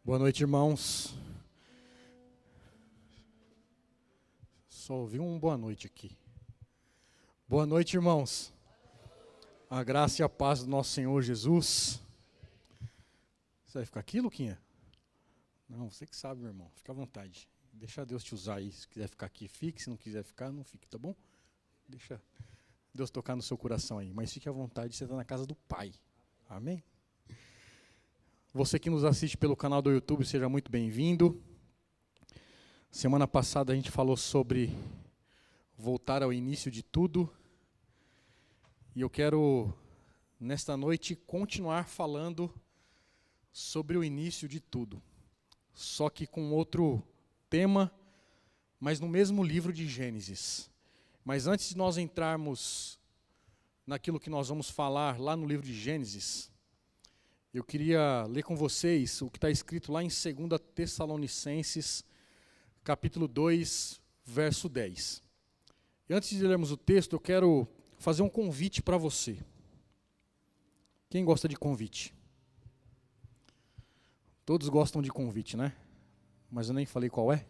Boa noite, irmãos. Só ouvi um boa noite aqui. Boa noite, irmãos. A graça e a paz do nosso Senhor Jesus. Você vai ficar aqui, Luquinha? Não, você que sabe, meu irmão. Fica à vontade. Deixa Deus te usar aí. Se quiser ficar aqui, fique. Se não quiser ficar, não fique, tá bom? Deixa Deus tocar no seu coração aí. Mas fique à vontade, você está na casa do Pai. Amém? Você que nos assiste pelo canal do YouTube, seja muito bem-vindo. Semana passada a gente falou sobre voltar ao início de tudo. E eu quero, nesta noite, continuar falando sobre o início de tudo. Só que com outro tema, mas no mesmo livro de Gênesis. Mas antes de nós entrarmos naquilo que nós vamos falar lá no livro de Gênesis, eu queria ler com vocês o que está escrito lá em 2 Tessalonicenses, capítulo 2, verso 10. E antes de lermos o texto, eu quero fazer um convite para você. Quem gosta de convite? Todos gostam de convite, né? Mas eu nem falei qual é.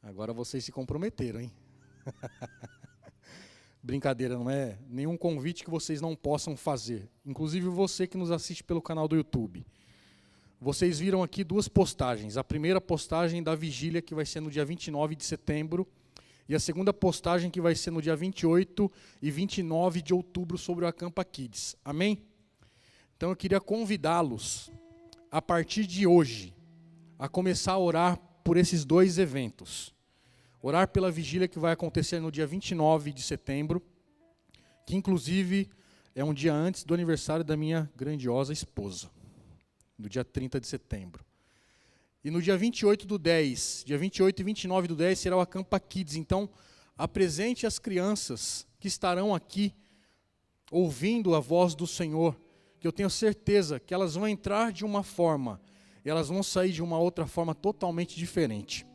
Agora vocês se comprometeram, hein? Brincadeira, não é nenhum convite que vocês não possam fazer. Inclusive você que nos assiste pelo canal do YouTube. Vocês viram aqui duas postagens. A primeira postagem da vigília, que vai ser no dia 29 de setembro. E a segunda postagem, que vai ser no dia 28 e 29 de outubro, sobre o Acampa Kids. Amém? Então eu queria convidá-los, a partir de hoje, a começar a orar por esses dois eventos. Orar pela vigília que vai acontecer no dia 29 de setembro, que inclusive é um dia antes do aniversário da minha grandiosa esposa, no dia 30 de setembro. E no dia 28 do 10, dia 28 e 29 do 10 será o Acampa Kids. Então, apresente as crianças que estarão aqui, ouvindo a voz do Senhor, que eu tenho certeza que elas vão entrar de uma forma, e elas vão sair de uma outra forma totalmente diferente.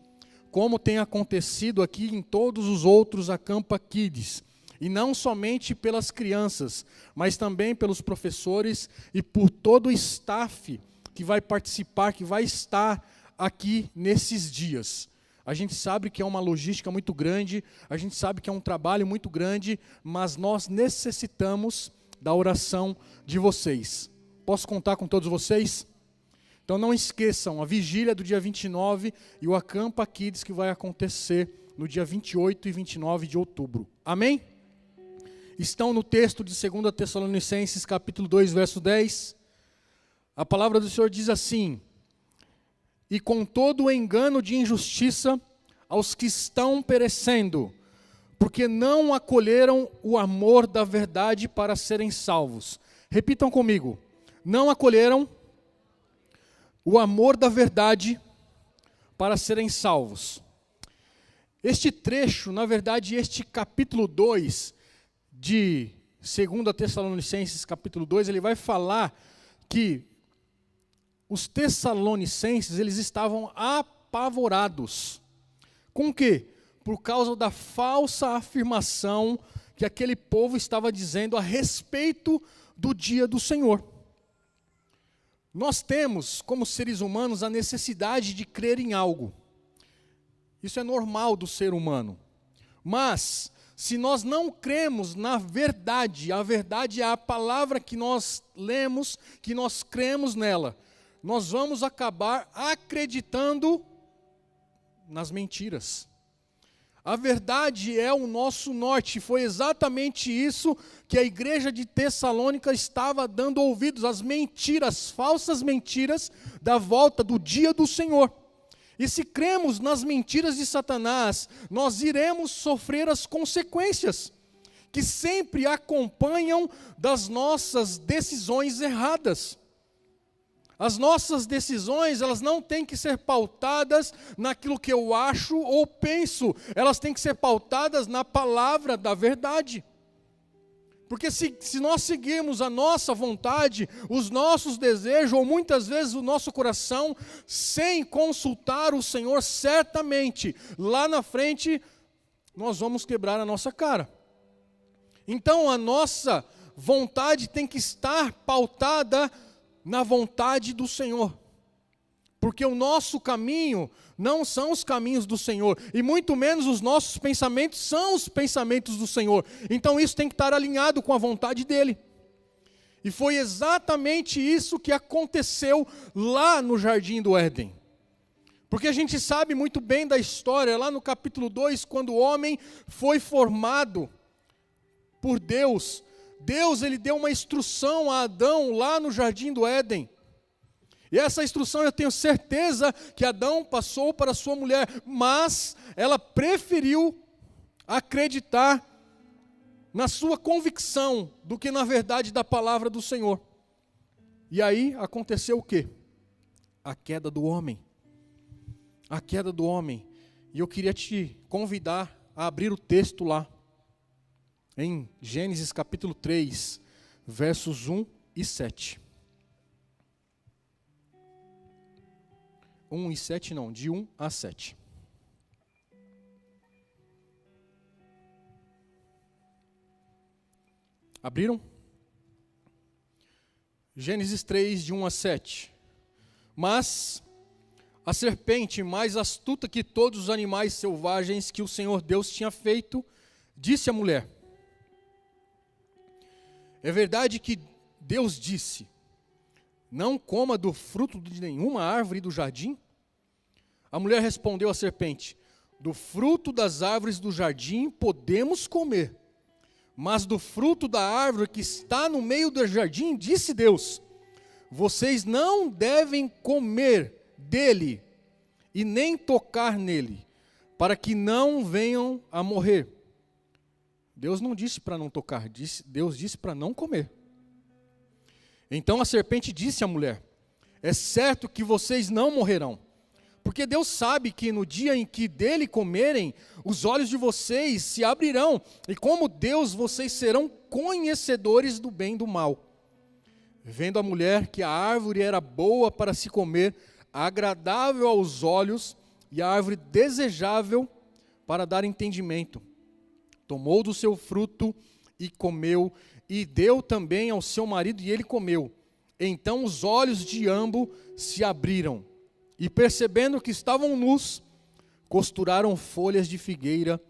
Como tem acontecido aqui em todos os outros Acampa Kids. E não somente pelas crianças, mas também pelos professores e por todo o staff que vai participar, que vai estar aqui nesses dias. A gente sabe que é uma logística muito grande, a gente sabe que é um trabalho muito grande, mas nós necessitamos da oração de vocês. Posso contar com todos vocês? Então não esqueçam, a vigília do dia 29 e o Acampa Kids que vai acontecer no dia 28 e 29 de outubro. Amém? Estão no texto de 2 Tessalonicenses, capítulo 2, verso 10. A palavra do Senhor diz assim: e com todo o engano de injustiça aos que estão perecendo, porque não acolheram o amor da verdade para serem salvos. Repitam comigo: não acolheram o amor da verdade para serem salvos. Este trecho, na verdade, este capítulo 2 de 2 Tessalonicenses, capítulo 2, ele vai falar que os tessalonicenses, eles estavam apavorados. Com o quê? Por causa da falsa afirmação que aquele povo estava dizendo a respeito do dia do Senhor. Nós temos, como seres humanos, a necessidade de crer em algo. Isso é normal do ser humano. Mas, se nós não cremos na verdade, a verdade é a palavra que nós lemos, que nós cremos nela, nós vamos acabar acreditando nas mentiras. A verdade é o nosso norte. Foi exatamente isso que a igreja de Tessalônica estava dando ouvidos, às mentiras, falsas mentiras da volta do dia do Senhor. E se cremos nas mentiras de Satanás, nós iremos sofrer as consequências que sempre acompanham das nossas decisões erradas. As nossas decisões, elas não têm que ser pautadas naquilo que eu acho ou penso. Elas têm que ser pautadas na palavra da verdade. Porque se nós seguirmos a nossa vontade, os nossos desejos, ou muitas vezes o nosso coração, sem consultar o Senhor, certamente, lá na frente, nós vamos quebrar a nossa cara. Então a nossa vontade tem que estar pautada na vontade do Senhor. porque o nosso caminho não são os caminhos do Senhor, e muito menos os nossos pensamentos são os pensamentos do Senhor. Então isso tem que estar alinhado com a vontade dEle. E foi exatamente isso que aconteceu lá no Jardim do Éden. Porque a gente sabe muito bem da história, lá no capítulo 2, quando o homem foi formado por Deus, ele deu uma instrução a Adão lá no Jardim do Éden. E essa instrução eu tenho certeza que Adão passou para sua mulher, mas ela preferiu acreditar na sua convicção do que na verdade da palavra do Senhor. E aí aconteceu o quê? A queda do homem. A queda do homem. E eu queria te convidar a abrir o texto lá, em Gênesis capítulo 3, versos 1 e 7. 1 e 7 não, de 1 a 7. Abriram? Gênesis 3, de 1 a 7. Mas a serpente, mais astuta que todos os animais selvagens que o Senhor Deus tinha feito, disse à mulher: é verdade que Deus disse, não coma do fruto de nenhuma árvore do jardim? A mulher respondeu à serpente: do fruto das árvores do jardim podemos comer, mas do fruto da árvore que está no meio do jardim, disse Deus, vocês não devem comer dele e nem tocar nele, para que não venham a morrer. Deus não disse para não tocar, Deus disse para não comer. Então a serpente disse à mulher: é certo que vocês não morrerão, porque Deus sabe que no dia em que dele comerem, os olhos de vocês se abrirão, e como Deus vocês serão conhecedores do bem e do mal. Vendo a mulher que a árvore era boa para se comer, agradável aos olhos, e a árvore desejável para dar entendimento, tomou do seu fruto e comeu, e deu também ao seu marido, e ele comeu. Então os olhos de ambos se abriram, e percebendo que estavam nus, costuraram folhas de figueira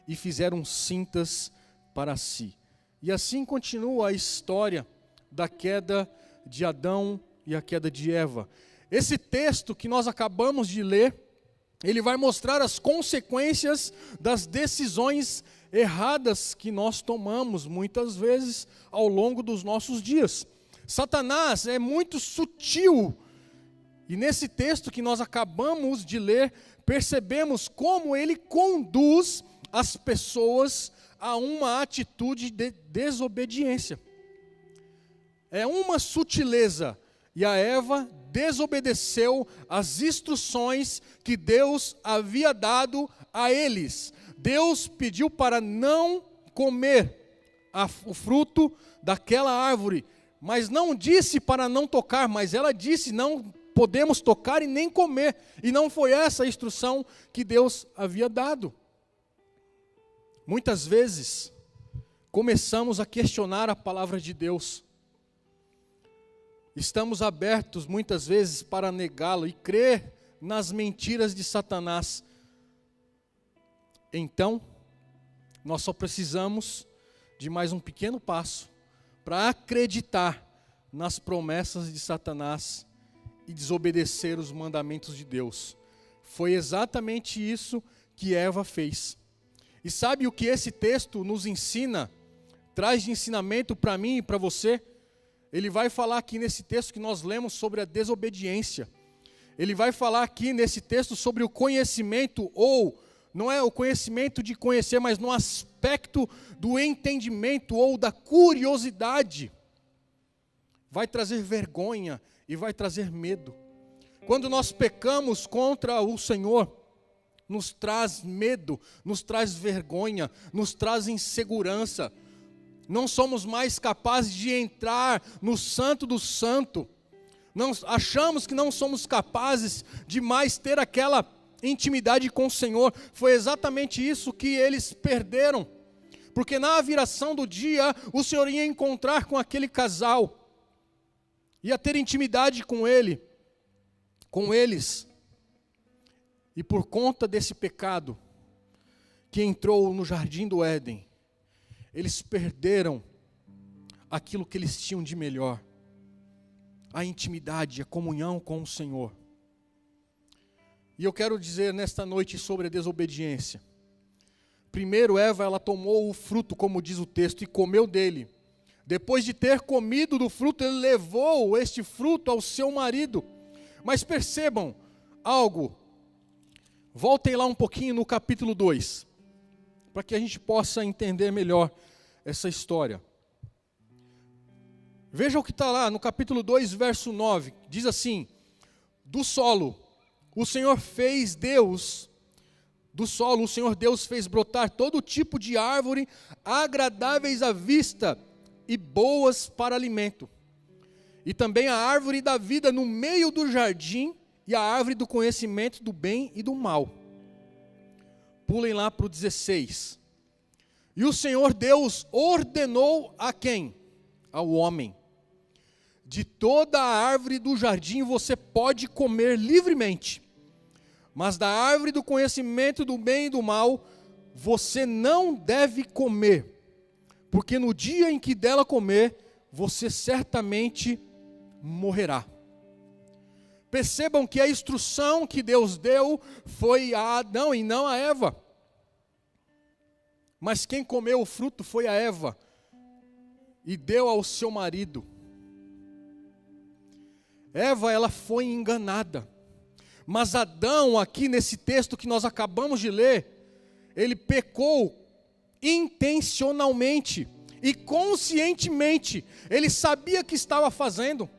e fizeram cintas para si. E assim continua a história da queda de Adão e a queda de Eva. Esse texto que nós acabamos de ler, ele vai mostrar as consequências das decisões erradas que nós tomamos muitas vezes ao longo dos nossos dias. Satanás é muito sutil, e nesse texto que nós acabamos de ler, percebemos como ele conduz as pessoas a uma atitude de desobediência. É uma sutileza, e a Eva desobedeceu as instruções que Deus havia dado a eles. Deus pediu para não comer o fruto daquela árvore, mas não disse para não tocar, mas ela disse não podemos tocar e nem comer, e não foi essa a instrução que Deus havia dado. Muitas vezes começamos a questionar a palavra de Deus, estamos abertos muitas vezes para negá-lo e crer nas mentiras de Satanás. Então, nós só precisamos de mais um pequeno passo para acreditar nas promessas de Satanás e desobedecer os mandamentos de Deus. Foi exatamente isso que Eva fez. E sabe o que esse texto nos ensina? Traz de ensinamento para mim e para você? Ele vai falar aqui nesse texto que nós lemos sobre a desobediência. Ele vai falar aqui nesse texto sobre o conhecimento, ou não é o conhecimento de conhecer, mas no aspecto do entendimento ou da curiosidade. Vai trazer vergonha e vai trazer medo. Quando nós pecamos contra o Senhor, nos traz medo, nos traz vergonha, nos traz insegurança. Não somos mais capazes de entrar no Santo do Santo. Achamos que não somos capazes de mais ter aquela intimidade com o Senhor. Foi exatamente isso que eles perderam. Porque na viração do dia, o Senhor ia encontrar com aquele casal, ia ter intimidade com ele, com eles. E por conta desse pecado que entrou no jardim do Éden, eles perderam aquilo que eles tinham de melhor: a intimidade, a comunhão com o Senhor. E eu quero dizer nesta noite sobre a desobediência. Primeiro, Eva, ela tomou o fruto, como diz o texto, e comeu dele. Depois de ter comido do fruto, ele levou este fruto ao seu marido. Mas percebam algo. Voltem lá um pouquinho no capítulo 2, para que a gente possa entender melhor essa história. Veja o que está lá no capítulo 2, verso 9. Diz assim: do solo, o Senhor Deus fez brotar todo tipo de árvore agradáveis à vista e boas para alimento. E também a árvore da vida no meio do jardim e a árvore do conhecimento do bem e do mal. Pulem lá para o 16. E o Senhor Deus ordenou a quem? Ao homem: de toda a árvore do jardim você pode comer livremente, mas da árvore do conhecimento do bem e do mal você não deve comer, porque no dia em que dela comer, você certamente morrerá. Percebam que a instrução que Deus deu foi a Adão e não a Eva. Mas quem comeu o fruto foi a Eva e deu ao seu marido. Eva, ela foi enganada. Mas Adão, aqui nesse texto que nós acabamos de ler, ele pecou intencionalmente e conscientemente. Ele sabia que estava fazendo,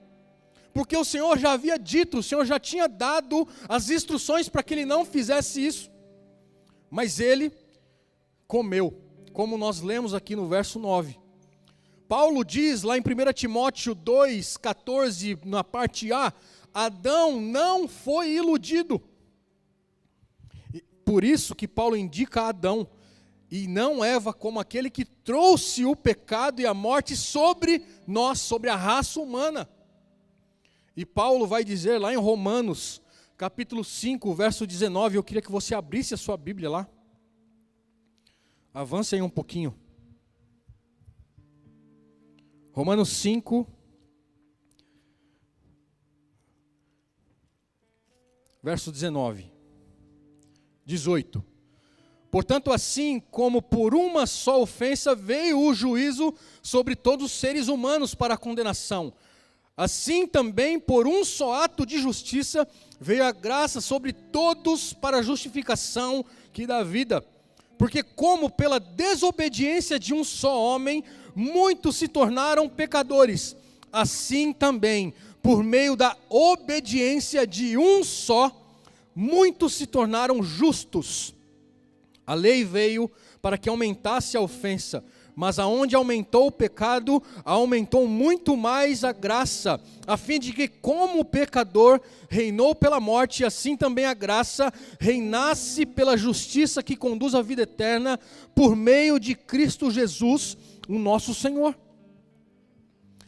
porque o Senhor já havia dito, o Senhor já tinha dado as instruções para que ele não fizesse isso. Mas ele comeu, como nós lemos aqui no verso 9. Paulo diz lá em 1 Timóteo 2,14, na parte A: Adão não foi iludido. Por isso que Paulo indica Adão e não Eva como aquele que trouxe o pecado e a morte sobre nós, sobre a raça humana. E Paulo vai dizer lá em Romanos, capítulo 5, verso 19, eu queria que você abrisse a sua Bíblia lá. Avance aí um pouquinho. Romanos 5, verso 19, 18. Portanto, assim como por uma só ofensa veio o juízo sobre todos os seres humanos para a condenação, assim também por um só ato de justiça veio a graça sobre todos para a justificação que dá vida. Porque como pela desobediência de um só homem, muitos se tornaram pecadores, assim também, por meio da obediência de um só, muitos se tornaram justos. A lei veio para que aumentasse a ofensa, mas aonde aumentou o pecado, aumentou muito mais a graça, a fim de que, como o pecador reinou pela morte, assim também a graça reinasse pela justiça que conduz à vida eterna, por meio de Cristo Jesus, o nosso Senhor.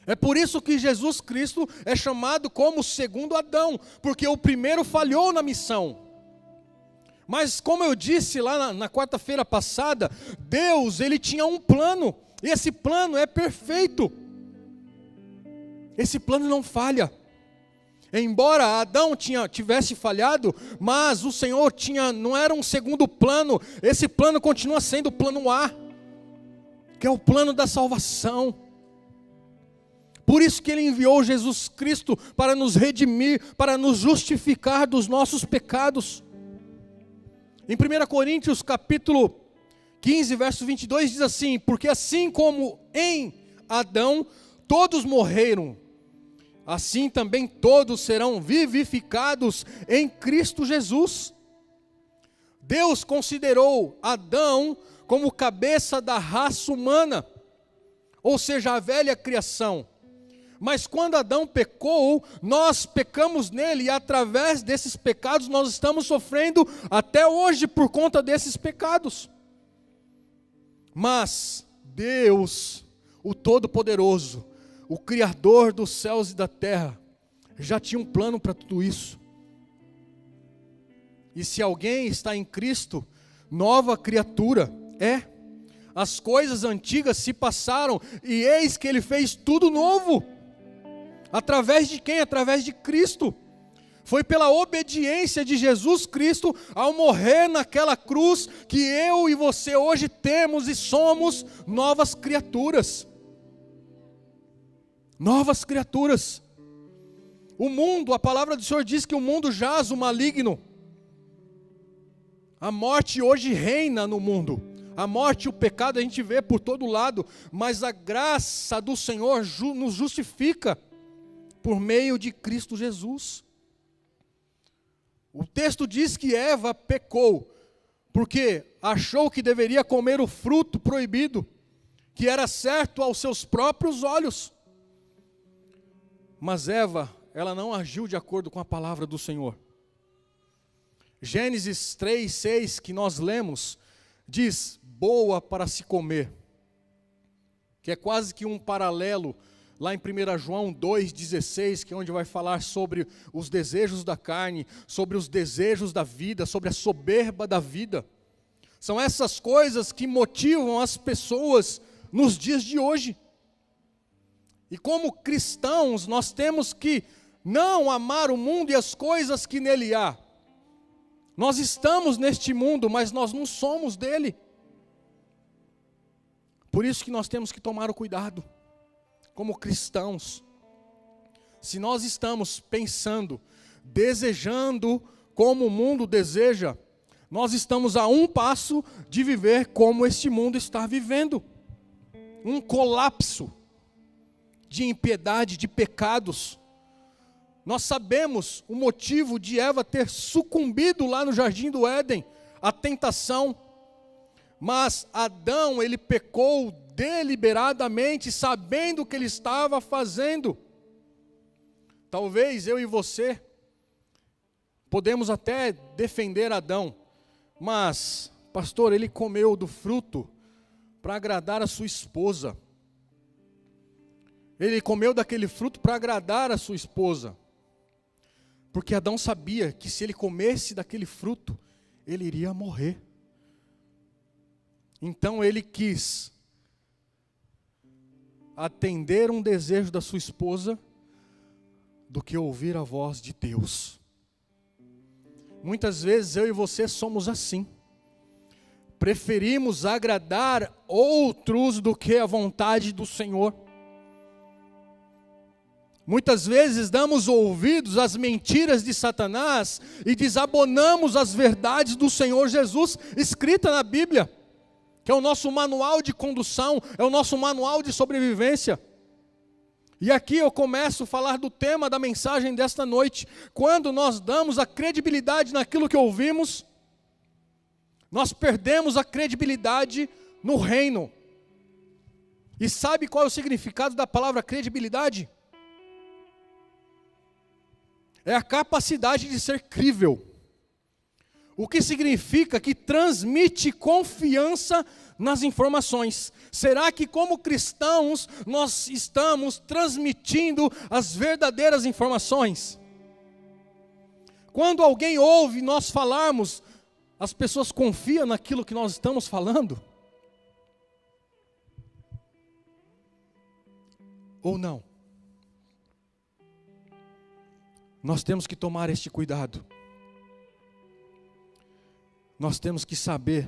É por isso que Jesus Cristo é chamado como o segundo Adão, porque o primeiro falhou na missão. Mas como eu disse lá na quarta-feira passada, Deus, ele tinha um plano, e esse plano é perfeito. Esse plano não falha. Embora Adão tivesse falhado, mas o Senhor não era um segundo plano, esse plano continua sendo o plano A, que é o plano da salvação. Por isso que ele enviou Jesus Cristo para nos redimir, para nos justificar dos nossos pecados. Em 1 Coríntios capítulo 15, verso 22 diz assim: porque assim como em Adão todos morreram, assim também todos serão vivificados em Cristo Jesus. Deus considerou Adão como cabeça da raça humana, ou seja, a velha criação. Mas quando Adão pecou, nós pecamos nele, e através desses pecados nós estamos sofrendo até hoje por conta desses pecados. Mas Deus, o Todo-Poderoso, o Criador dos céus e da terra, já tinha um plano para tudo isso. E se alguém está em Cristo, nova criatura é. As coisas antigas se passaram e eis que Ele fez tudo novo. Através de quem? Através de Cristo. Foi pela obediência de Jesus Cristo ao morrer naquela cruz que eu e você hoje temos e somos novas criaturas. Novas criaturas. O mundo, a palavra do Senhor diz que o mundo jaz o maligno. A morte hoje reina no mundo. A morte e o pecado a gente vê por todo lado, mas a graça do Senhor nos justifica por meio de Cristo Jesus. O texto diz que Eva pecou, porque achou que deveria comer o fruto proibido, que era certo aos seus próprios olhos. Mas Eva, ela não agiu de acordo com a palavra do Senhor. Gênesis 3:6, que nós lemos, diz, boa para se comer, que é quase que um paralelo, lá em 1 João 2,16, que é onde vai falar sobre os desejos da carne, sobre os desejos da vida, sobre a soberba da vida. São essas coisas que motivam as pessoas nos dias de hoje. E como cristãos, nós temos que não amar o mundo e as coisas que nele há. Nós estamos neste mundo, mas nós não somos dele. Por isso que nós temos que tomar o cuidado, como cristãos. Se nós estamos pensando, desejando como o mundo deseja, nós estamos a um passo de viver como este mundo está vivendo. Um colapso de impiedade, de pecados. Nós sabemos o motivo de Eva ter sucumbido lá no Jardim do Éden, à tentação. Mas Adão, ele pecou deliberadamente, sabendo o que ele estava fazendo. Talvez eu e você podemos até defender Adão, mas, pastor, ele comeu do fruto para agradar a sua esposa. Ele comeu daquele fruto para agradar a sua esposa. Porque Adão sabia que se ele comesse daquele fruto, ele iria morrer. Então ele quis atender um desejo da sua esposa do que ouvir a voz de Deus. Muitas vezes eu e você somos assim. Preferimos agradar outros do que a vontade do Senhor. Muitas vezes damos ouvidos às mentiras de Satanás e desabonamos as verdades do Senhor Jesus escrita na Bíblia, que é o nosso manual de condução, é o nosso manual de sobrevivência. E aqui eu começo a falar do tema da mensagem desta noite. Quando nós damos a credibilidade naquilo que ouvimos, nós perdemos a credibilidade no reino. E sabe qual é o significado da palavra credibilidade? É a capacidade de ser crível. O que significa que transmite confiança nas informações. Será que como cristãos nós estamos transmitindo as verdadeiras informações? Quando alguém ouve nós falarmos, as pessoas confiam naquilo que nós estamos falando? Ou não? Nós temos que tomar este cuidado. Nós temos que saber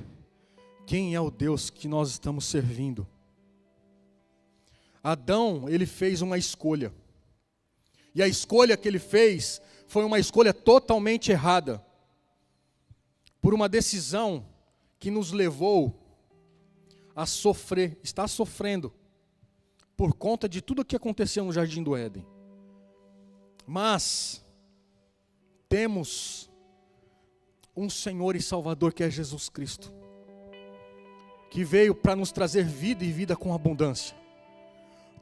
quem é o Deus que nós estamos servindo. Adão, ele fez uma escolha. E a escolha que ele fez foi uma escolha totalmente errada. Por uma decisão que nos levou a sofrer, está sofrendo, por conta de tudo o que aconteceu no Jardim do Éden. Mas temos um Senhor e Salvador que é Jesus Cristo, que veio para nos trazer vida e vida com abundância.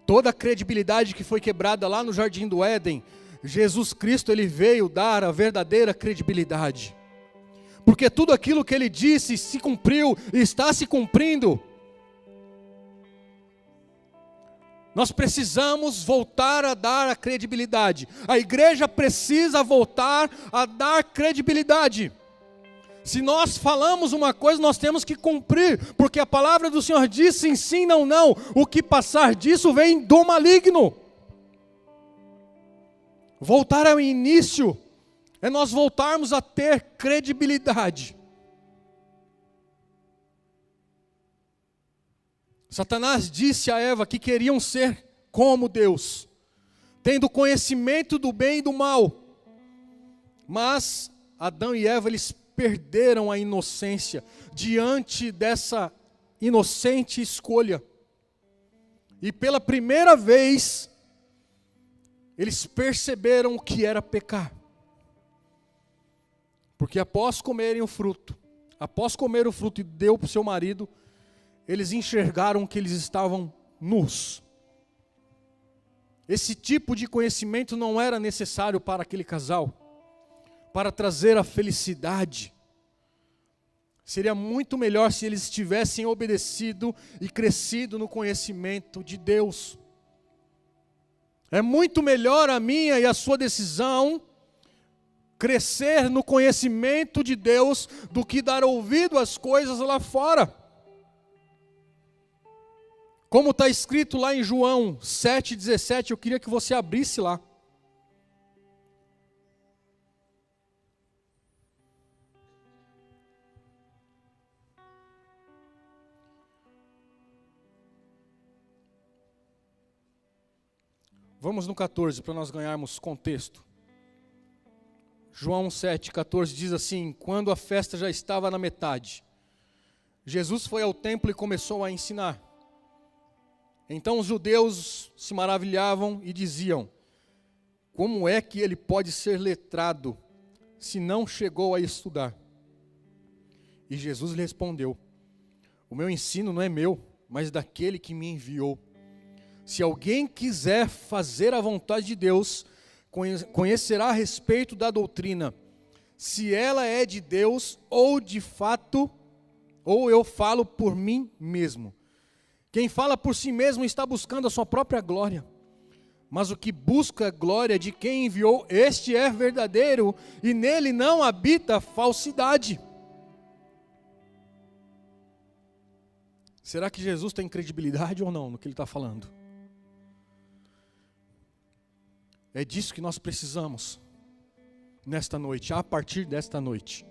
Toda a credibilidade que foi quebrada lá no Jardim do Éden, Jesus Cristo, ele veio dar a verdadeira credibilidade. Porque tudo aquilo que ele disse se cumpriu e está se cumprindo. Nós precisamos voltar a dar a credibilidade. A igreja precisa voltar a dar credibilidade. Se nós falamos uma coisa, nós temos que cumprir, porque a palavra do Senhor diz sim, sim, não, não. O que passar disso vem do maligno. Voltar ao início é nós voltarmos a ter credibilidade. Satanás disse a Eva que queriam ser como Deus, tendo conhecimento do bem e do mal. Mas Adão e Eva, eles perderam a inocência diante dessa inocente escolha. E pela primeira vez, eles perceberam o que era pecar. Porque após comerem o fruto, após comer o fruto e deu para o seu marido, eles enxergaram que eles estavam nus. Esse tipo de conhecimento não era necessário para aquele casal, para trazer a felicidade. Seria muito melhor se eles tivessem obedecido e crescido no conhecimento de Deus. É muito melhor a minha e a sua decisão crescer no conhecimento de Deus do que dar ouvido às coisas lá fora. Como está escrito lá em João 7,17, eu queria que você abrisse lá. Vamos no 14, para nós ganharmos contexto. João 7,14 diz assim: quando a festa já estava na metade, Jesus foi ao templo e começou a ensinar. Então os judeus se maravilhavam e diziam: como é que ele pode ser letrado, se não chegou a estudar? E Jesus lhe respondeu: o meu ensino não é meu, mas daquele que me enviou. Se alguém quiser fazer a vontade de Deus, conhecerá a respeito da doutrina, se ela é de Deus ou de fato, ou eu falo por mim mesmo. Quem fala por si mesmo está buscando a sua própria glória, mas o que busca a glória de quem enviou, este é verdadeiro, e nele não habita falsidade. Será que Jesus tem credibilidade ou não no que ele está falando? É disso que nós precisamos nesta noite, a partir desta noite.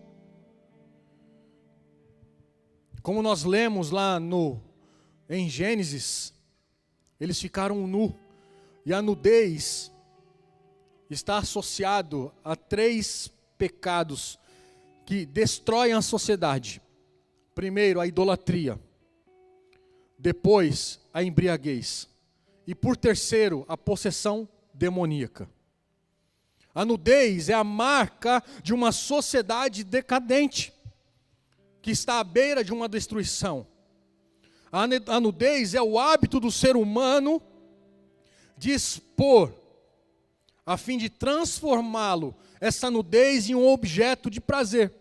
Como nós lemos lá em Gênesis, eles ficaram nus, e a nudez está associado a 3 pecados que destroem a sociedade. Primeiro, a idolatria. Depois, a embriaguez. E por terceiro, a possessão demoníaca. A nudez é a marca de uma sociedade decadente, que está à beira de uma destruição. A nudez é o hábito do ser humano de expor, a fim de transformá-lo, essa nudez, em um objeto de prazer.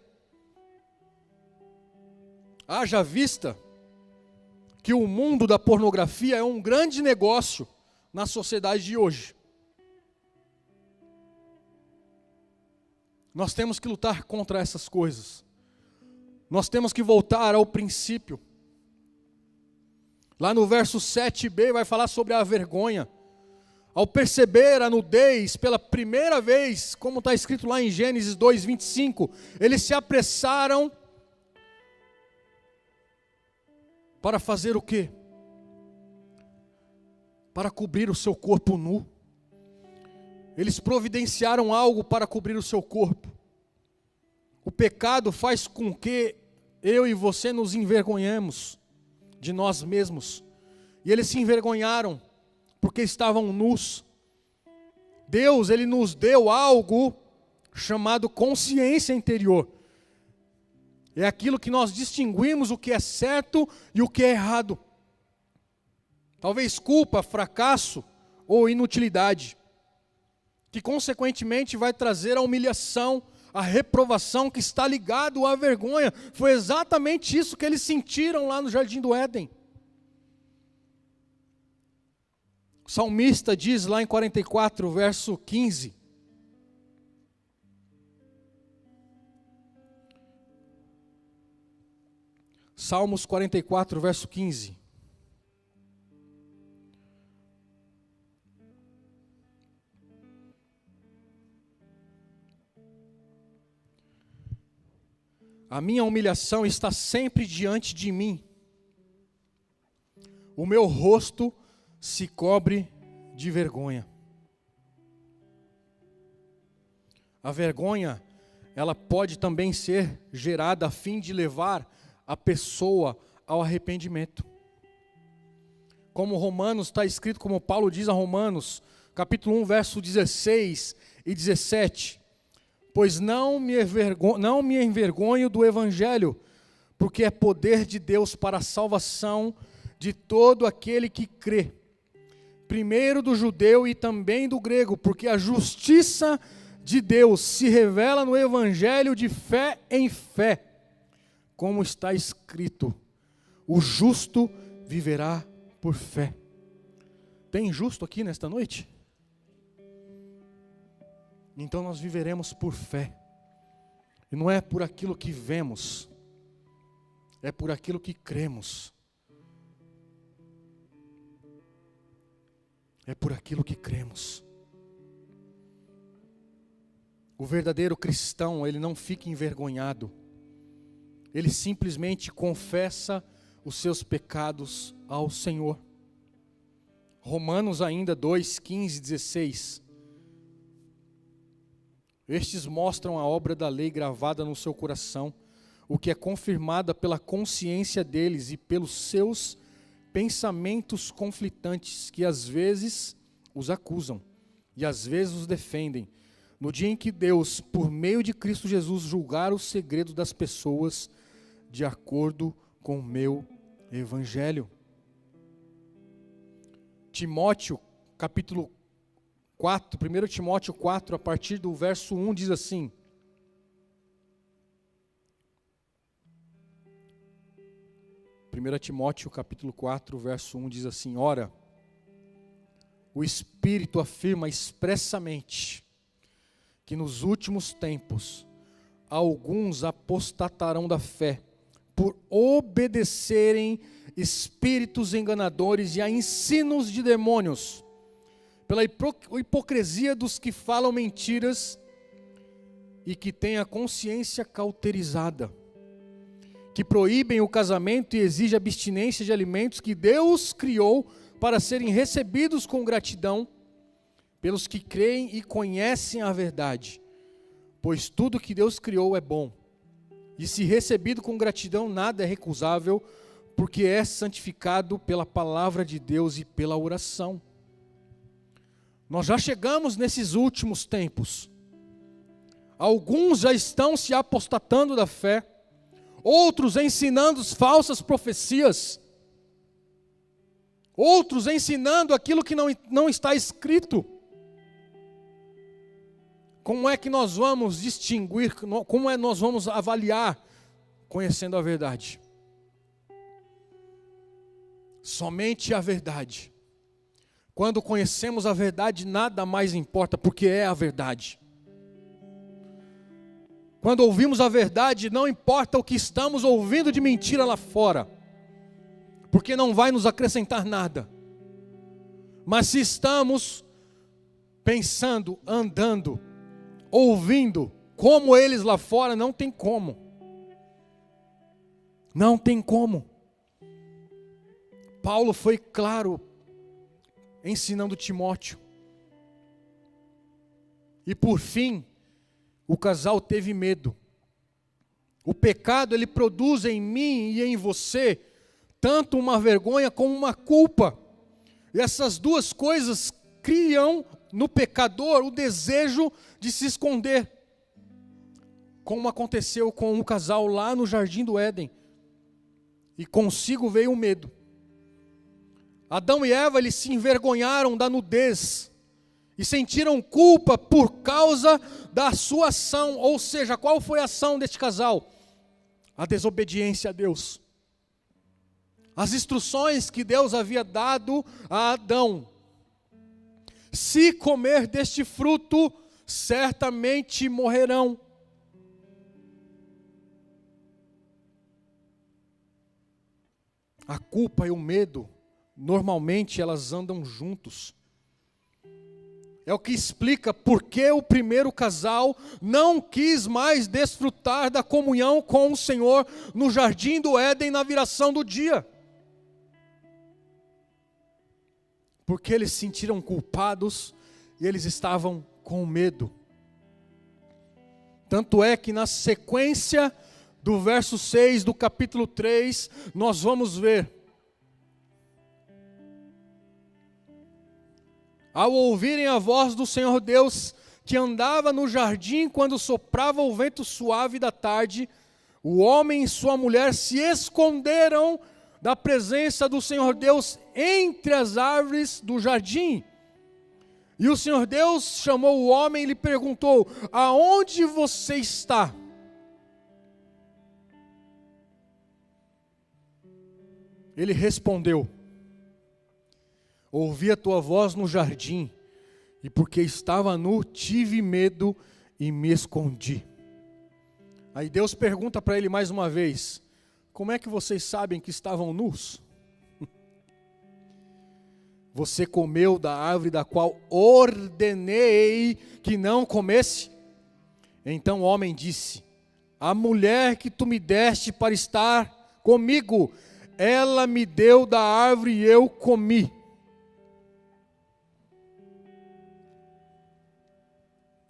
Haja vista que o mundo da pornografia é um grande negócio na sociedade de hoje. Nós temos que lutar contra essas coisas. Nós temos que voltar ao princípio. Lá no verso 7b vai falar sobre a vergonha. Ao perceber a nudez pela primeira vez, como está escrito lá em Gênesis 2:25, eles se apressaram para fazer o quê? Para cobrir o seu corpo nu. Eles providenciaram algo para cobrir o seu corpo. O pecado faz com que eu e você nos envergonhemos de nós mesmos. E eles se envergonharam porque estavam nus. Deus, Ele nos deu algo chamado consciência interior. É aquilo que nós distinguimos o que é certo e o que é errado. Talvez culpa, fracasso ou inutilidade, que consequentemente vai trazer a humilhação, a reprovação que está ligado à vergonha. Foi exatamente isso que eles sentiram lá no Jardim do Éden. O salmista diz lá em 44, verso 15: Salmos 44, verso 15. A minha humilhação está sempre diante de mim. O meu rosto se cobre de vergonha. A vergonha, ela pode também ser gerada a fim de levar a pessoa ao arrependimento. Como Romanos está escrito, como Paulo diz a Romanos, capítulo 1, verso 16 e 17. Pois não me envergonho do Evangelho, porque é poder de Deus para a salvação de todo aquele que crê. Primeiro do judeu e também do grego, porque a justiça de Deus se revela no Evangelho de fé em fé. Como está escrito, o justo viverá por fé. Tem justo aqui nesta noite? Então nós viveremos por fé. E não é por aquilo que vemos, é por aquilo que cremos. É por aquilo que cremos. O verdadeiro cristão, ele não fica envergonhado. Ele simplesmente confessa os seus pecados ao Senhor. Romanos ainda 2, 15, 16. Estes mostram a obra da lei gravada no seu coração, o que é confirmada pela consciência deles e pelos seus pensamentos conflitantes, que às vezes os acusam e às vezes os defendem. No dia em que Deus, por meio de Cristo Jesus, julgar os segredos das pessoas, de acordo com o meu Evangelho. Timóteo, capítulo 4, 1 Timóteo 4, a partir do verso 1, diz assim: Timóteo capítulo 4, verso 1 diz assim: Ora, o Espírito afirma expressamente que nos últimos tempos alguns apostatarão da fé, por obedecerem espíritos enganadores e a ensinos de demônios, pela hipocrisia dos que falam mentiras e que têm a consciência cauterizada, que proíbem o casamento e exigem abstinência de alimentos que Deus criou para serem recebidos com gratidão pelos que creem e conhecem a verdade. Pois tudo que Deus criou é bom, e se recebido com gratidão nada é recusável, porque é santificado pela palavra de Deus e pela oração. Nós já chegamos nesses últimos tempos. Alguns já estão se apostatando da fé, outros ensinando falsas profecias, outros ensinando aquilo que não está escrito. Como é que nós vamos distinguir, como é que nós vamos avaliar, conhecendo a verdade? Somente a verdade. Quando conhecemos a verdade, nada mais importa, porque é a verdade. Quando ouvimos a verdade, não importa o que estamos ouvindo de mentira lá fora, porque não vai nos acrescentar nada. Mas se estamos pensando, andando, ouvindo como eles lá fora, não tem como. Não tem como. Paulo foi claro ensinando Timóteo. E por fim, o casal teve medo. O pecado, ele produz em mim e em você tanto uma vergonha como uma culpa. E essas duas coisas criam no pecador o desejo de se esconder. Como aconteceu com um casal lá no Jardim do Éden. E consigo veio o medo. Adão e Eva, eles se envergonharam da nudez e sentiram culpa por causa da sua ação. Ou seja, qual foi a ação deste casal? A desobediência a Deus. As instruções que Deus havia dado a Adão. Se comer deste fruto, certamente morrerão. A culpa e o medo, normalmente elas andam juntos. É o que explica por que o primeiro casal não quis mais desfrutar da comunhão com o Senhor no jardim do Éden na viração do dia. Porque eles se sentiram culpados e eles estavam com medo. Tanto é que na sequência do verso 6 do capítulo 3, nós vamos ver: ao ouvirem a voz do Senhor Deus, que andava no jardim quando soprava o vento suave da tarde, o homem e sua mulher se esconderam da presença do Senhor Deus entre as árvores do jardim. E o Senhor Deus chamou o homem e lhe perguntou: aonde você está? Ele respondeu: ouvi a tua voz no jardim, e porque estava nu, tive medo e me escondi. Aí Deus pergunta para ele mais uma vez: como é que vocês sabem que estavam nus? Você comeu da árvore da qual ordenei que não comesse? Então o homem disse: a mulher que tu me deste para estar comigo, ela me deu da árvore e eu comi.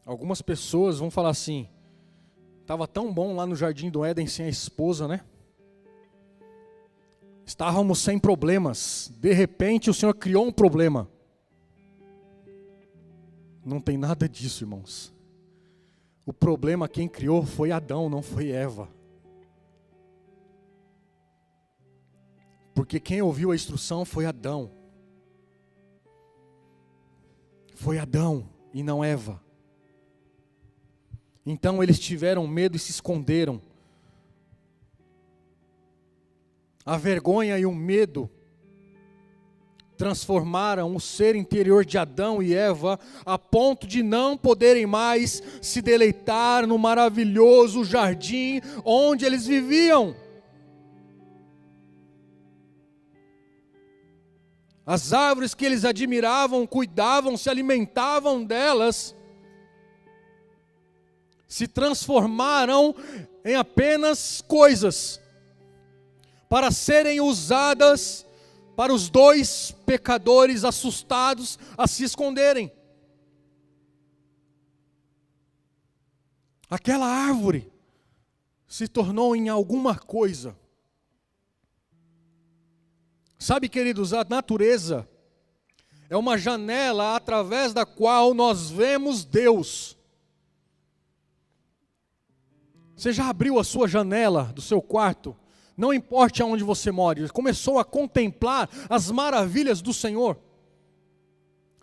Algumas pessoas vão falar assim: estava tão bom lá no jardim do Éden sem a esposa, né? Estávamos sem problemas. De repente o Senhor criou um problema. Não tem nada disso, irmãos. O problema quem criou foi Adão, não foi Eva. Porque quem ouviu a instrução foi Adão. Foi Adão e não Eva. Então eles tiveram medo e se esconderam. A vergonha e o medo transformaram o ser interior de Adão e Eva a ponto de não poderem mais se deleitar no maravilhoso jardim onde eles viviam. As árvores que eles admiravam, cuidavam, se alimentavam delas, se transformaram em apenas coisas para serem usadas para os dois pecadores assustados a se esconderem. Aquela árvore se tornou em alguma coisa. Sabe, queridos, a natureza é uma janela através da qual nós vemos Deus. Você já abriu a sua janela do seu quarto? Não importa aonde você mora, começou a contemplar as maravilhas do Senhor.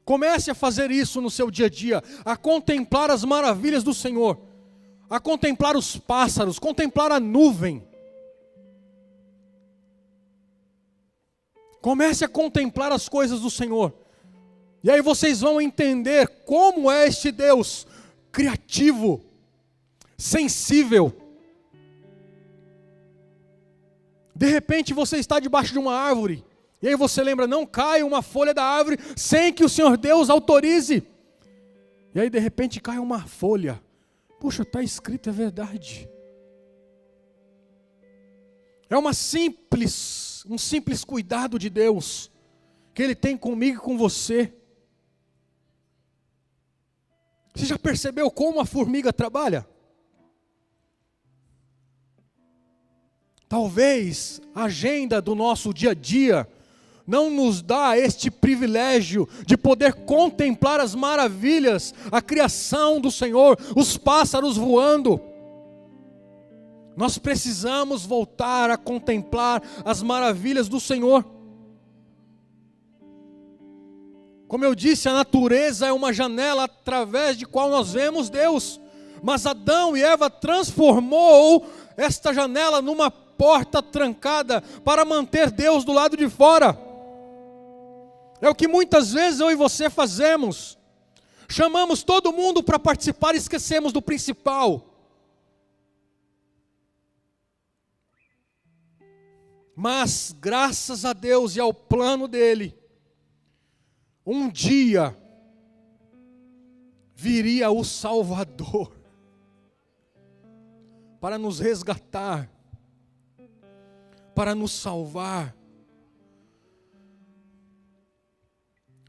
Comece a fazer isso no seu dia a dia, a contemplar as maravilhas do Senhor, a contemplar os pássaros, contemplar a nuvem. Comece a contemplar as coisas do Senhor. E aí vocês vão entender como é este Deus criativo, sensível. De repente você está debaixo de uma árvore, e aí você lembra: não cai uma folha da árvore sem que o Senhor Deus autorize. E aí de repente cai uma folha. Puxa, está escrito, é verdade. É um simples cuidado de Deus, que Ele tem comigo e com você. Você já percebeu como a formiga trabalha? Talvez a agenda do nosso dia a dia não nos dá este privilégio de poder contemplar as maravilhas, a criação do Senhor, os pássaros voando. Nós precisamos voltar a contemplar as maravilhas do Senhor. Como eu disse, a natureza é uma janela através de qual nós vemos Deus. Mas Adão e Eva transformou esta janela numa porta trancada para manter Deus do lado de fora. É o que muitas vezes eu e você fazemos. Chamamos todo mundo para participar e esquecemos do principal. Mas, graças a Deus e ao plano dele, um dia viria o Salvador para nos resgatar, para nos salvar,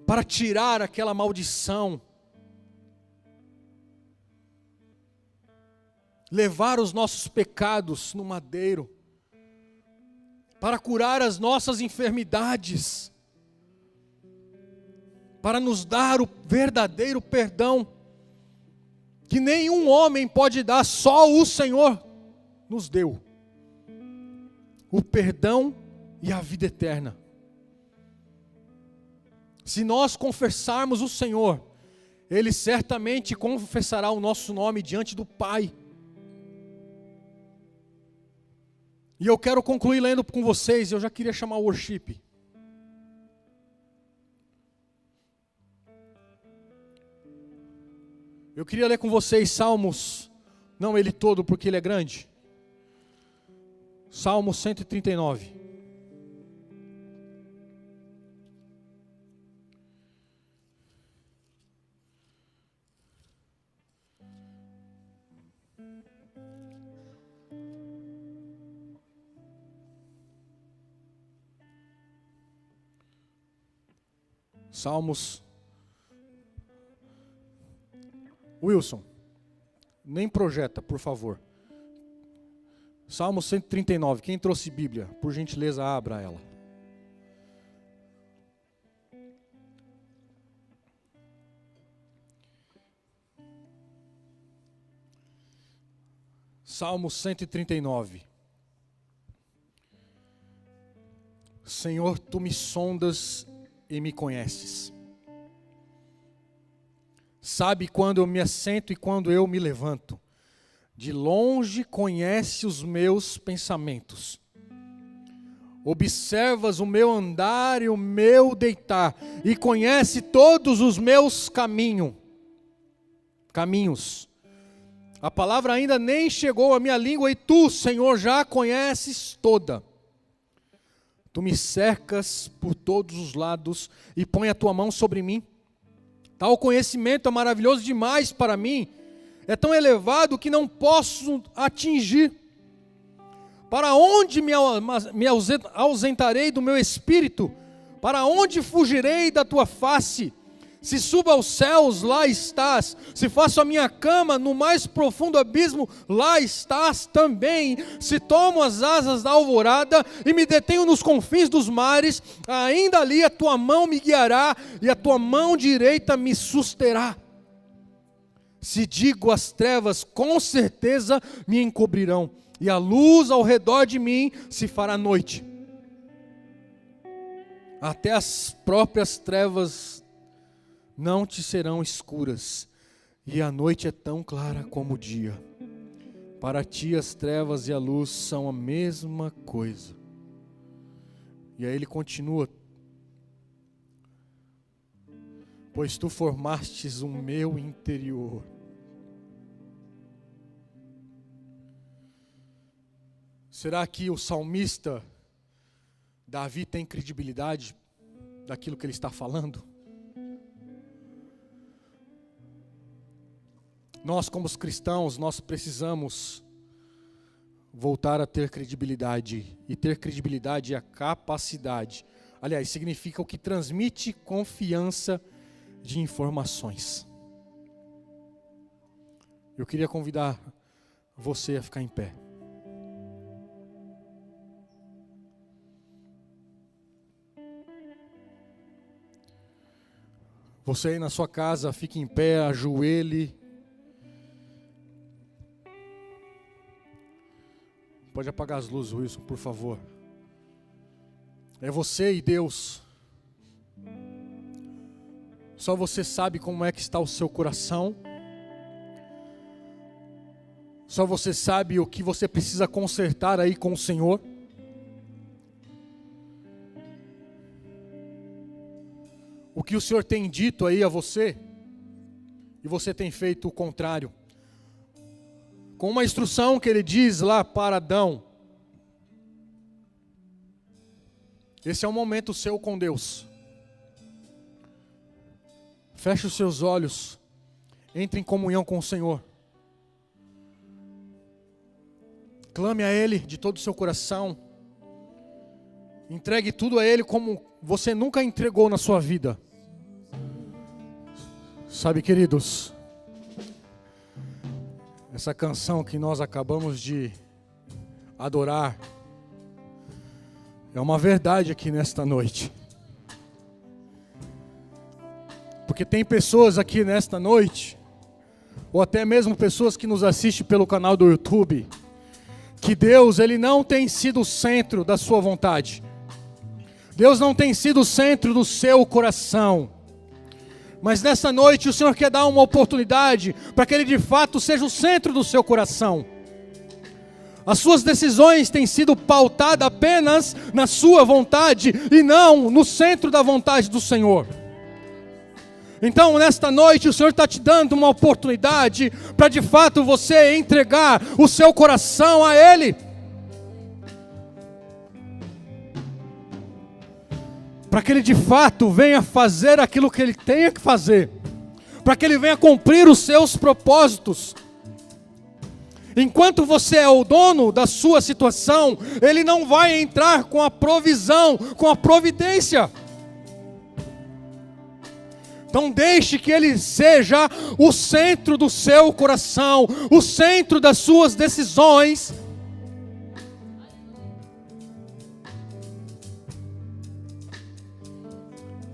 para tirar aquela maldição, levar os nossos pecados no madeiro, para curar as nossas enfermidades, para nos dar o verdadeiro perdão, que nenhum homem pode dar, só o Senhor nos deu, o perdão e a vida eterna. Se nós confessarmos o Senhor, Ele certamente confessará o nosso nome diante do Pai. E eu quero concluir lendo com vocês, eu já queria chamar o worship. Eu queria ler com vocês Salmos, não ele todo porque ele é grande. Salmo 139. Salmos. Wilson, nem projeta, por favor. Salmo 139. Quem trouxe Bíblia, por gentileza, abra ela. Salmo 139. Senhor, tu me sondas e me conheces. Sabe quando eu me assento e quando eu me levanto. De longe conhece os meus pensamentos. Observas o meu andar e o meu deitar, e conhece todos os meus caminhos. A palavra ainda nem chegou à minha língua, e tu, Senhor, já conheces toda. Tu me cercas por todos os lados e põe a tua mão sobre mim. Tal conhecimento é maravilhoso demais para mim, é tão elevado que não posso atingir. Para onde me ausentarei do meu espírito? Para onde fugirei da tua face? Se subo aos céus, lá estás. Se faço a minha cama no mais profundo abismo, lá estás também. Se tomo as asas da alvorada e me detenho nos confins dos mares, ainda ali a tua mão me guiará e a tua mão direita me susterá. Se digo às trevas, com certeza me encobrirão, e a luz ao redor de mim se fará noite. Até as próprias trevas não te serão escuras, e a noite é tão clara como o dia. Para ti as trevas e a luz são a mesma coisa. E aí ele continua: pois tu formastes o meu interior. Será que o salmista Davi tem credibilidade daquilo que ele está falando? Nós, como os cristãos, nós precisamos voltar a ter credibilidade. E ter credibilidade é a capacidade. Aliás, significa o que transmite confiança de informações. Eu queria convidar você a ficar em pé. Você aí na sua casa, fique em pé, ajoelhe. Pode apagar as luzes, Wilson, por favor. É você e Deus. Só você sabe como é que está o seu coração. Só você sabe o que você precisa consertar aí com o Senhor. O que o Senhor tem dito aí a você, e você tem feito o contrário. Com uma instrução que Ele diz lá para Adão: Esse é um momento seu com Deus. Feche os seus olhos. Entre em comunhão com o Senhor. Clame a Ele de todo o seu coração. Entregue tudo a Ele como você nunca entregou na sua vida. Sabe, queridos, essa canção que nós acabamos de adorar é uma verdade aqui nesta noite. Porque tem pessoas aqui nesta noite, ou até mesmo pessoas que nos assistem pelo canal do YouTube, que Deus, Ele não tem sido o centro da sua vontade. Deus não tem sido o centro do seu coração. Mas nessa noite o Senhor quer dar uma oportunidade para que Ele de fato seja o centro do seu coração. As suas decisões têm sido pautadas apenas na sua vontade e não no centro da vontade do Senhor. Então nesta noite o Senhor está te dando uma oportunidade para de fato você entregar o seu coração a Ele. Para que Ele de fato venha fazer aquilo que Ele tenha que fazer. Para que Ele venha cumprir os seus propósitos. Enquanto você é o dono da sua situação, Ele não vai entrar com a provisão, com a providência. Então deixe que Ele seja o centro do seu coração, o centro das suas decisões.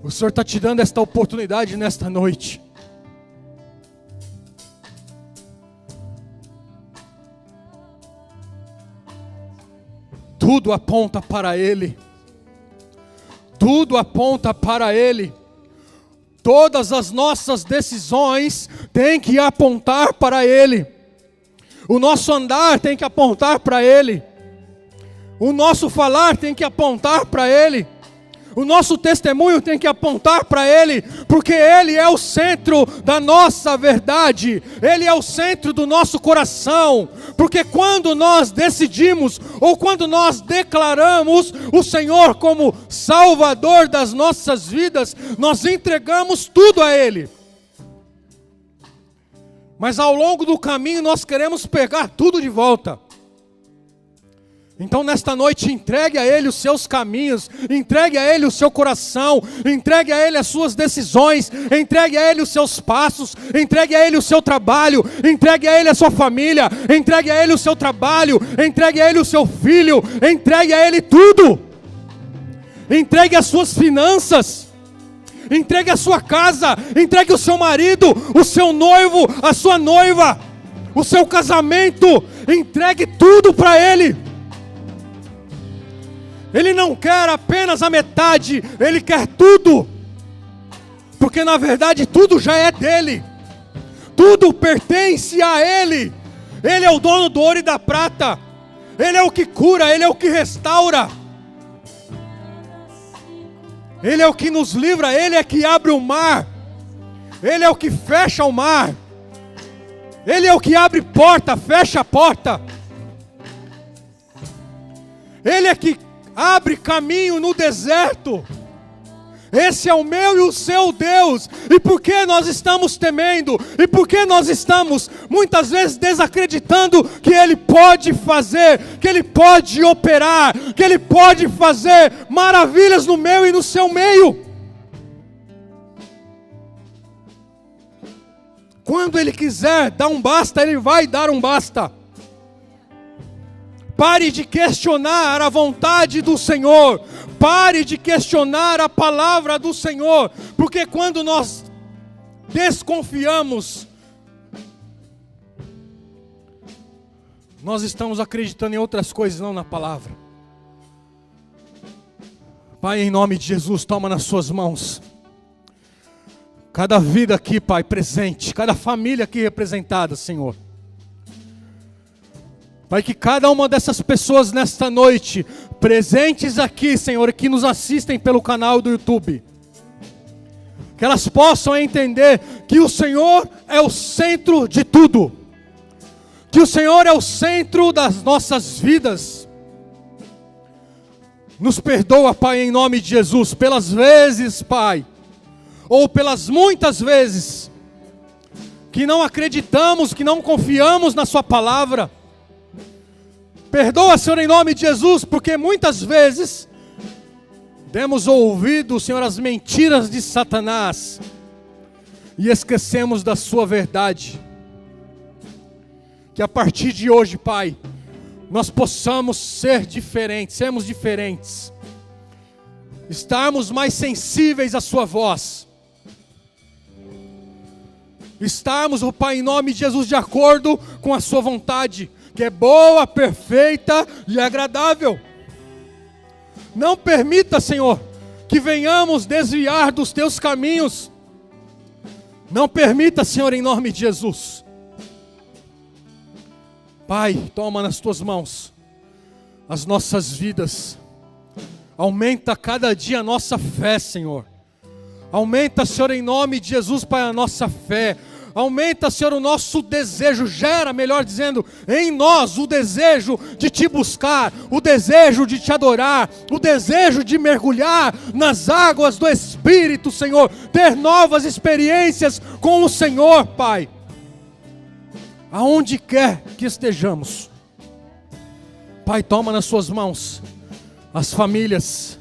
O Senhor está te dando esta oportunidade nesta noite. Tudo aponta para Ele. Tudo aponta para Ele. Todas as nossas decisões têm que apontar para Ele. O nosso andar tem que apontar para Ele. O nosso falar tem que apontar para Ele. O nosso testemunho tem que apontar para Ele, porque Ele é o centro da nossa verdade, Ele é o centro do nosso coração, porque quando nós decidimos, ou quando nós declaramos o Senhor como Salvador das nossas vidas, nós entregamos tudo a Ele. Mas ao longo do caminho nós queremos pegar tudo de volta. Então nesta noite entregue a Ele os seus caminhos, entregue a Ele o seu coração, entregue a Ele as suas decisões, entregue a Ele os seus passos, entregue a Ele o seu trabalho, entregue a Ele a sua família, entregue a Ele o seu trabalho, entregue a Ele o seu filho, entregue a Ele tudo. Entregue as suas finanças, entregue a sua casa, entregue o seu marido, o seu noivo, a sua noiva, o seu casamento, entregue tudo para Ele. Ele não quer apenas a metade, Ele quer tudo. Porque na verdade tudo já é dele. Tudo pertence a Ele. Ele é o dono do ouro e da prata. Ele é o que cura, Ele é o que restaura. Ele é o que nos livra, Ele é que abre o mar. Ele é o que fecha o mar. Ele é o que abre porta, fecha a porta. Ele é que abre caminho no deserto. Esse é o meu e o seu Deus. E por que nós estamos temendo? E por que nós estamos muitas vezes desacreditando que Ele pode fazer, que Ele pode operar, que Ele pode fazer maravilhas no meu e no seu meio? Quando Ele quiser dar um basta, Ele vai dar um basta. Pare de questionar a vontade do Senhor. Pare de questionar a palavra do Senhor. Porque quando nós desconfiamos, nós estamos acreditando em outras coisas, não na palavra. Pai, em nome de Jesus, toma nas suas mãos cada vida aqui, Pai, presente, cada família aqui representada, Senhor. Pai, que cada uma dessas pessoas nesta noite, presentes aqui, Senhor, que nos assistem pelo canal do YouTube, que elas possam entender que o Senhor é o centro de tudo, que o Senhor é o centro das nossas vidas. Nos perdoa, Pai, em nome de Jesus, pelas vezes, Pai, ou pelas muitas vezes, que não acreditamos, que não confiamos na Sua palavra. Perdoa, Senhor, em nome de Jesus, porque muitas vezes demos ouvido, Senhor, às mentiras de Satanás e esquecemos da Sua verdade. Que a partir de hoje, Pai, nós possamos ser diferentes, sermos diferentes, estarmos mais sensíveis à Sua voz, estarmos, ó Pai, em nome de Jesus, de acordo com a Sua vontade, que é boa, perfeita e agradável. Não permita, Senhor, que venhamos desviar dos Teus caminhos. Não permita, Senhor, em nome de Jesus. Pai, toma nas Tuas mãos as nossas vidas. Aumenta cada dia a nossa fé, Senhor. Aumenta, Senhor, em nome de Jesus, Pai, a nossa fé. Aumenta, Senhor, o nosso desejo, gera, melhor dizendo, em nós o desejo de Te buscar, o desejo de Te adorar, o desejo de mergulhar nas águas do Espírito, Senhor, ter novas experiências com o Senhor, Pai. Aonde quer que estejamos, Pai, toma nas Suas mãos as famílias,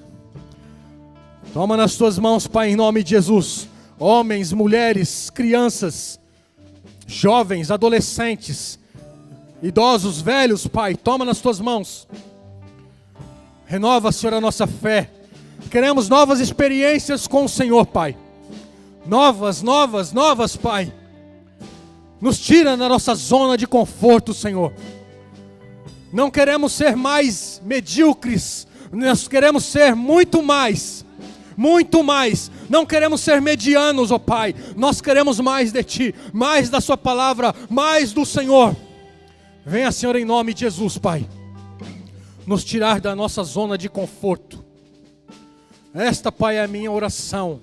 toma nas Tuas mãos, Pai, em nome de Jesus, homens, mulheres, crianças, jovens, adolescentes, idosos, velhos, Pai, toma nas Tuas mãos. Renova, Senhor, a nossa fé. Queremos novas experiências com o Senhor, Pai. Novas, Pai. Nos tira da nossa zona de conforto, Senhor. Não queremos ser mais medíocres, nós queremos ser muito mais. Não queremos ser medianos, ó Pai. Nós queremos mais de Ti, mais da Sua palavra, mais do Senhor. Venha, Senhor, em nome de Jesus, Pai, nos tirar da nossa zona de conforto. Esta, Pai, é a minha oração.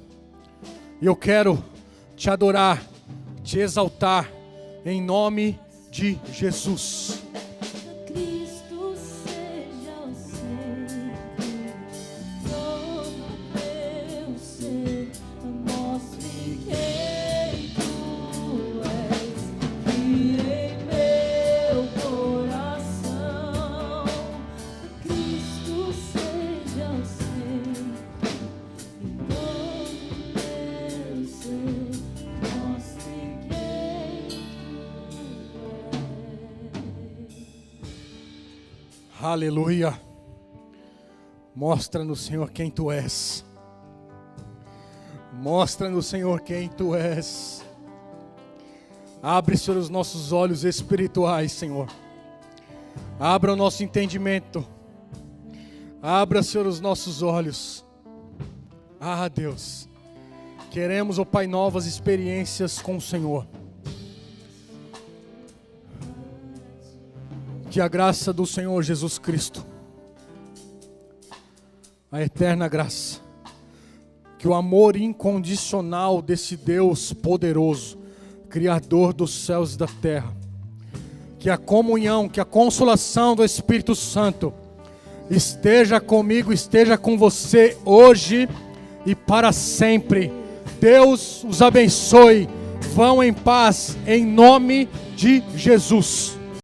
E eu quero Te adorar, Te exaltar, em nome de Jesus. Aleluia. Mostra no Senhor quem Tu és. Mostra no Senhor quem Tu és. Abre, Senhor, os nossos olhos espirituais, Senhor. Abra o nosso entendimento. Abra, Senhor, os nossos olhos. Ah, Deus. Queremos, ó Pai, novas experiências com o Senhor. Que a graça do Senhor Jesus Cristo, a eterna graça, que o amor incondicional desse Deus poderoso, Criador dos céus e da terra, que a comunhão, que a consolação do Espírito Santo esteja comigo, esteja com você hoje e para sempre. Deus os abençoe. Vão em paz, em nome de Jesus.